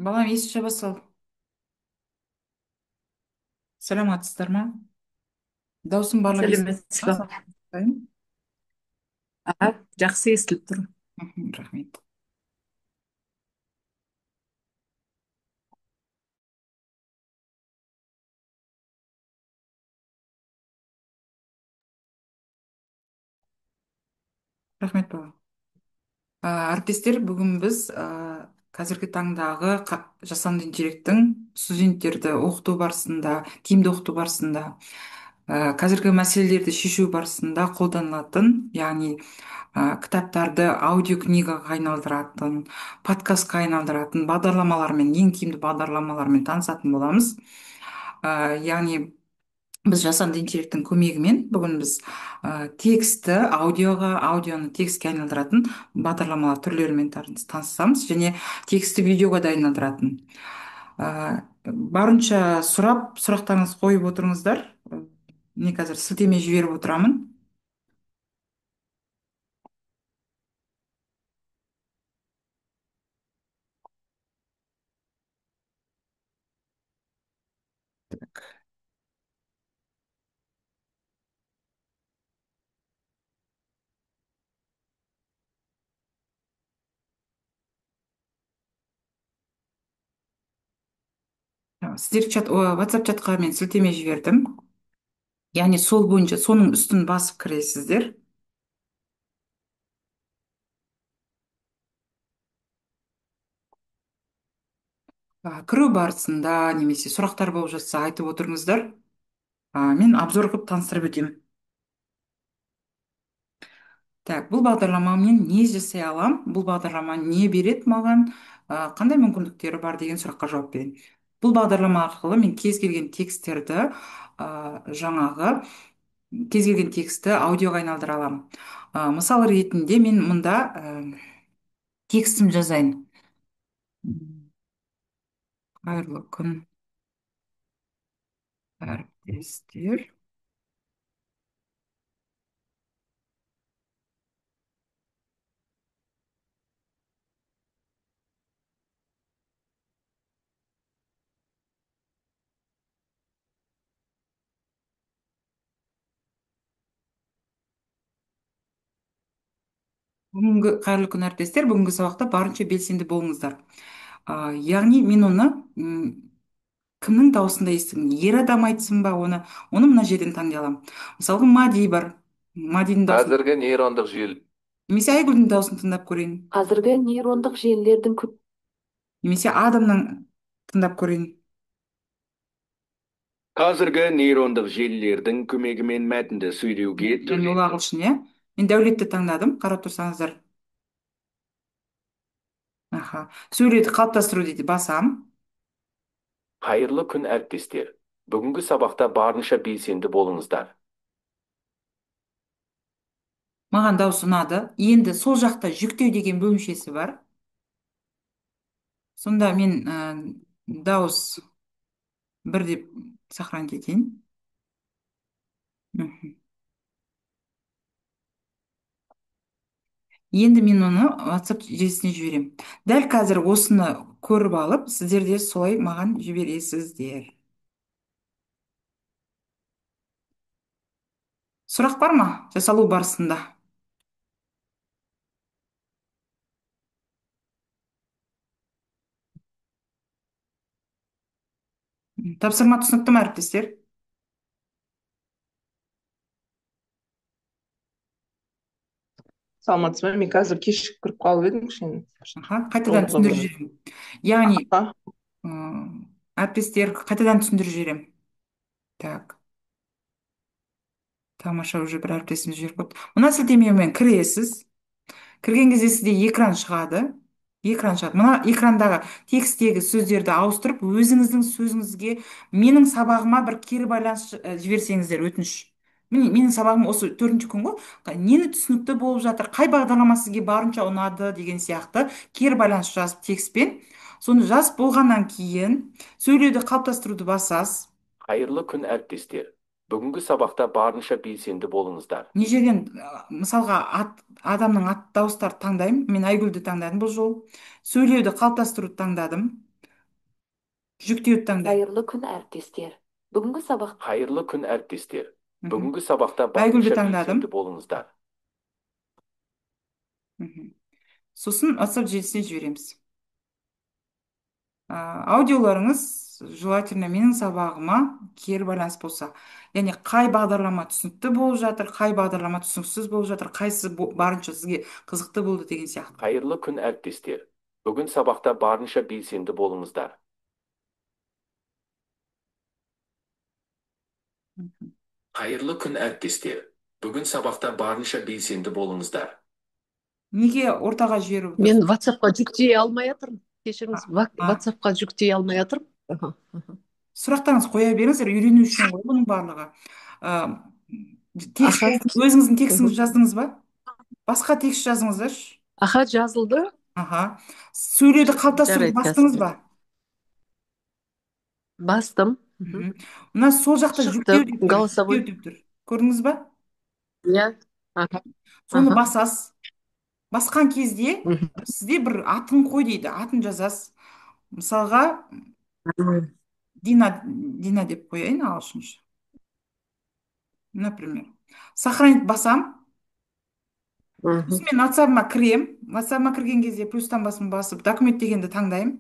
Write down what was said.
Балам естіше басыл. Саламатсыздар ма? Даусым барлық сәлеметсіз бе? естіліп. Жақсы естіліп тұр. Рахмет. Рахмет бала. Әріптестер, бүгін біз қазіргі таңдағы жасанды интеллекттің студенттерді оқыту барысында, тиімді оқыту барысында, қазіргі мәселелерді шешу барысында қолданылатын, яғни кітаптарды аудиокнигаға айналдыратын, подкастқа айналдыратын бағдарламалармен, ең тиімді бағдарламалармен танысатын боламыз. Яғни біз жасанды интеллекттің көмегімен бүгін біз тексті аудиоға, аудионы текстке айналдыратын бағдарламалар түрлерімен танысамыз, және тексті видеоға да айналдыратын. Барынша сұрақтарыңызды қойып отырыңыздар. Мен қазір сілтеме жіберіп отырамын. Сіздер WhatsApp чатқа мен сілтеме жібердім. Яғни сол бойынша соның үстін басып кіресіздер. Кіру барысында немесе сұрақтар болып жатса айтып отырыңыздар. Мен обзор қылып таныстырып өтемін. Так, бұл бағдарламамен не жасай алам? Бұл бағдарлама не береді маған? Қандай мүмкіндіктері бар деген сұраққа жауап беремін. Бұл бағдарлама арқылы мен кез келген тексттерді, жаңағы кез келген текстті аудиоға айналдыра аламын. Мысал ретінде мен мұнда текстім жазайын. Қайырлы күн, әріптестер. Қайырлы күн, әріптестер. Бүгінгі сабақта барынша белсенді болыңыздар. Яғни мен оны кімнің дауысында естідім? Ер адам айтсын ба оны мына жерден таңдай аламын. Мысалға Мади бар. Мадидің дауысын, Қазіргі нейрондық желі. немесе Айгүлдің дауысын тыңдап көрейін. Қазіргі нейрондық желілердің көп Немесе Адамның тыңдап көрейін. Қазіргі нейрондық желілердің көмегімен мәтінді сөйлеуге Және ол ағылшын, иә. Мен Дәулетті таңдадым. Қарап тұрсаңыздар. Аха. Сөйлеуді қалыптастыру дейді. Басам. Қайырлы күн әріптестер. Бүгінгі сабақта барынша белсенді болыңыздар. Маған дауыс ұнады. Енді сол жақта жүктеу деген бөлімшесі бар. Сонда мен дауыс бір деп сохранить етейін. Мхм. Енді мен оны WhatsApp желісіне жіберемін. Дәл қазір осыны көріп алып, сіздер де солай маған жібересіздер. Сұрақ бар ма жасалу барысында? Тапсырма түсінікті ме, әріптестер? саламатсыз ба? Мен қазір кешігіп кіріп қалып едім кішкене. Аха, қайтадан Жолда түсіндіріп бір. жіберемін. Яғни Аха. әріптестер, қайтадан түсіндіріп жіберемін. Так, тамаша, уже бір әріптесіміз жіберіп қойды. Мына сілтемемен кіресіз. Кірген кезде сізде экран шығады. Экран шығады. Мына экрандағы текстегі сөздерді ауыстырып, өзіңіздің сөзіңізге, менің сабағыма бір кері байланыс жіберсеңіздер, өтініш. Міне, менің сабағым осы 4-ші күн ғой. Нені түсінікті болып жатыр, қай бағдарлама сізге барынша ұнады деген сияқты кері байланыс жазып текстпен. Соны жазып болғаннан кейін сөйлеуді қалыптастыруды басасыз. Қайырлы күн әріптестер. Бүгінгі сабақта барынша белсенді болыңыздар. Не жерден, мысалға адамның ат дауыстарды таңдаймын. Мен Айгүлді таңдадым бұл жол. Сөйлеуді қалыптастыруды таңдадым. Жүктеуді таңда. Hayırlı gün әріптестер. Бүгінгі сабақ Hayırlı gün әріптестер. Мгм. Бүгінгі сабақта Айгүлді барынша таңдадым. белсенді болыңыздар. Мгм. Сосын WhatsApp желісіне жібереміз. Аудиоларыңыз желательно менің сабағыма кері байланыс болса. Яғни қай бағдарлама түсінікті болып жатыр, қай бағдарлама түсініксіз болып жатыр, қайсысы барынша сізге қызықты болды деген сияқты. Hayırlı gün әріптестер. Бүгін сабақта барынша белсенді болыңыздар. Мгм. Hayırlı gün әріптестер. Бүгін сабақта барынша белсенді болыңыздар. Неге ортаға жіберіп Мен отырсыз? WhatsApp-қа жүктей алмай жатырмын. Кешіріңіз, WhatsApp-қа жүктей алмай жатырмын. Сұрақтарыңыз қоя беріңіздер, үйрену үшін ғой бұның барлығы. Ә, текст Аха, өзіңіздің текстіңізді жаздыңыз ба? Басқа текст жазыңыздаршы. аха, жазылды. Аха. Сөйлеуді қалыптастыруды Жарайды, бастыңыз қазір. ба? Бастым. Мгм. Мына сол жақта Шықты, жүктеу деп тұр. голосовой. Жүктеу деп тұр. Көрдіңіз ба? Иә. Аха. Соны Аха. басасыз. Басқан кезде Мгм. сізде бір атын қой дейді. Атын жазасыз. Мысалға Мгм. Дина деп қояйын ағылшынша. Например. Сохранить басам. Мгм. Сосын мен WhatsApp-ыма кірем. WhatsApp-ыма кірген кезде плюс таңбасын басып документ дегенді таңдаймын.